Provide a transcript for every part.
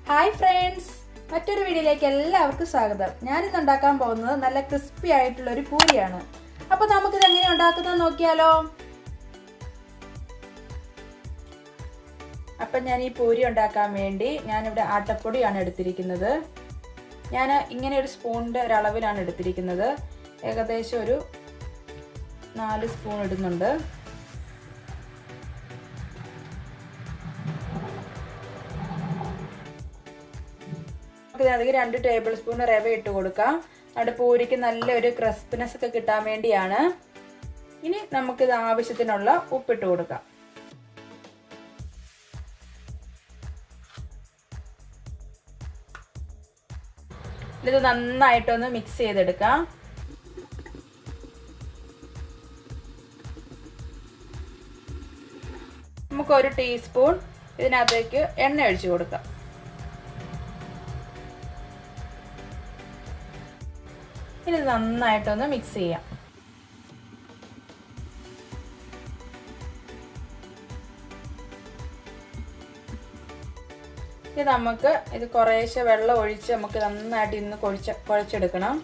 Hi friends, മറ്റൊരു വീഡിയോയിലേക്ക് എല്ലാവർക്കും സ്വാഗതം. ഞാനിന്ന് ഉണ്ടാക്കാൻ പോകുന്നത് നല്ല ക്രിസ്പി ആയിട്ടുള്ള ഒരു പൂരിയാണ്. അപ്പോൾ നമുക്കിത് എങ്ങനെ ഉണ്ടാക്കുന്നത് നോക്കിയാലോ. അപ്പം ഞാൻ ഈ പൂരി ഉണ്ടാക്കാൻ വേണ്ടി ഞാനിവിടെ ആട്ടപ്പൊടിയാണ് എടുത്തിരിക്കുന്നത്. ഞാൻ ഇങ്ങനെ ഒരു സ്പൂണിൻ്റെ ഒരളവിലാണ് എടുത്തിരിക്കുന്നത്. ഏകദേശം ഒരു 4 സ്പൂൺ ഇടുന്നുണ്ട്. അതിലേക്ക് 2 ടേബിൾ സ്പൂൺ റവ ഇട്ട് കൊടുക്കാം. നമ്മുടെ പൂരിക്ക് നല്ലൊരു ക്രിസ്പിനെസ് ഒക്കെ കിട്ടാൻ വേണ്ടിയാണ്. ഇനി നമുക്കിത് ആവശ്യത്തിനുള്ള ഉപ്പിട്ട് കൊടുക്കാം. ഇത് നന്നായിട്ടൊന്ന് മിക്സ് ചെയ്തെടുക്കാം. നമുക്ക് 1 ടീസ്പൂൺ ഇതിനകത്തേക്ക് എണ്ണ ഒഴിച്ചു കൊടുക്കാം. ഇനി നന്നായിട്ടൊന്ന് മിക്സ് ചെയ്യാം. ഇത് നമുക്ക് കുറേശ്ശെ വെള്ളം ഒഴിച്ച് നമുക്ക് നന്നായിട്ട് ഇന്ന് കുഴച്ചെടുക്കണം.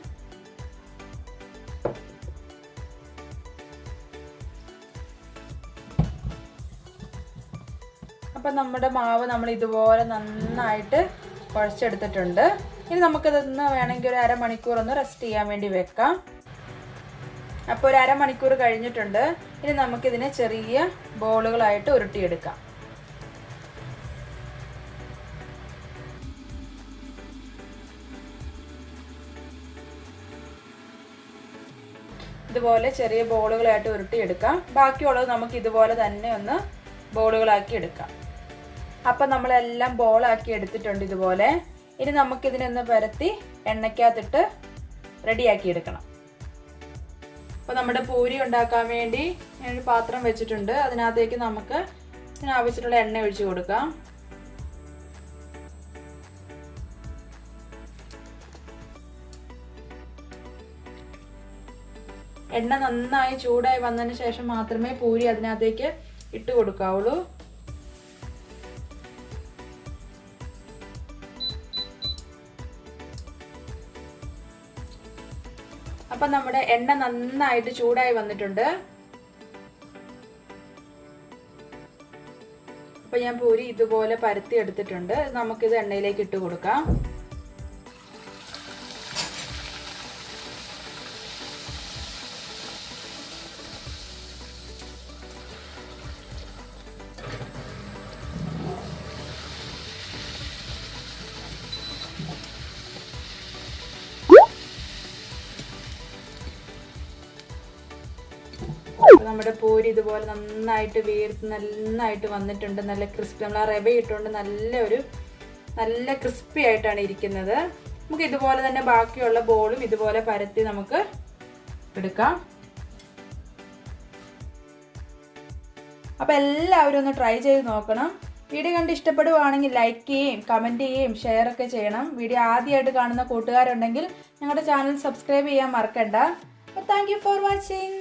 അപ്പം നമ്മുടെ മാവ് നമ്മൾ ഇതുപോലെ നന്നായിട്ട് കുഴച്ചെടുത്തിട്ടുണ്ട്. ഇനി നമുക്കിതൊന്ന് വേണമെങ്കിൽ ഒരു അരമണിക്കൂർ ഒന്ന് റെസ്റ്റ് ചെയ്യാൻ വേണ്ടി വെക്കാം. അപ്പോൾ ഒരു അരമണിക്കൂർ കഴിഞ്ഞിട്ടുണ്ട്. ഇനി നമുക്കിതിനെ ചെറിയ ബോളുകളായിട്ട് ഉരുട്ടിയെടുക്കാം. ഇതുപോലെ ചെറിയ ബോളുകളായിട്ട് ഉരുട്ടിയെടുക്കാം. ബാക്കിയുള്ളത് നമുക്ക് ഇതുപോലെ തന്നെ ഒന്ന് ബോളുകളാക്കി എടുക്കാം. അപ്പം നമ്മളെല്ലാം ബോളാക്കി എടുത്തിട്ടുണ്ട് ഇതുപോലെ. ഇനി നമുക്കിതിനൊന്ന് പരത്തി എണ്ണയ്ക്കകത്തിട്ട് റെഡിയാക്കി എടുക്കണം. അപ്പോൾ നമ്മുടെ പൂരി ഉണ്ടാക്കാൻ വേണ്ടി ഞാനൊരു പാത്രം വെച്ചിട്ടുണ്ട്. അതിനകത്തേക്ക് നമുക്ക് ഇതിനാവശ്യമുള്ള എണ്ണ ഒഴിച്ച് കൊടുക്കാം. എണ്ണ നന്നായി ചൂടായി വന്നതിന് ശേഷം മാത്രമേ പൂരി അതിനകത്തേക്ക് ഇട്ട് കൊടുക്കാവുള്ളൂ. അപ്പം നമ്മുടെ എണ്ണ നന്നായിട്ട് ചൂടായി വന്നിട്ടുണ്ട്. അപ്പം ഞാൻ പൂരി ഇതുപോലെ പരത്തി എടുത്തിട്ടുണ്ട്. നമുക്കിത് എണ്ണയിലേക്ക് ഇട്ട് കൊടുക്കാം. നമ്മുടെ പൂരി ഇതുപോലെ നന്നായിട്ട് വീർത്ത് നന്നായിട്ട് വന്നിട്ടുണ്ട്. നല്ല ക്രിസ്പി, നമ്മൾ ആ റവ ഇട്ടുകൊണ്ട് നല്ല ക്രിസ്പി ആയിട്ടാണ് ഇരിക്കുന്നത്. നമുക്ക് ഇതുപോലെ തന്നെ ബാക്കിയുള്ള ബോളും ഇതുപോലെ പരത്തി നമുക്ക് എടുക്കാം. അപ്പോൾ എല്ലാവരും ഒന്ന് ട്രൈ ചെയ്ത് നോക്കണം. വീഡിയോ കണ്ട് ഇഷ്ടപ്പെടുവാണെങ്കിൽ ലൈക്ക് ചെയ്യുകയും കമൻറ്റ് ചെയ്യുകയും ഷെയർ ഒക്കെ ചെയ്യണം. വീഡിയോ ആദ്യമായിട്ട് കാണുന്ന കൂട്ടുകാരുണ്ടെങ്കിൽ ഞങ്ങളുടെ ചാനൽ സബ്സ്ക്രൈബ് ചെയ്യാൻ മറക്കണ്ട. അപ്പോൾ താങ്ക് യു ഫോർ വാച്ചിങ്.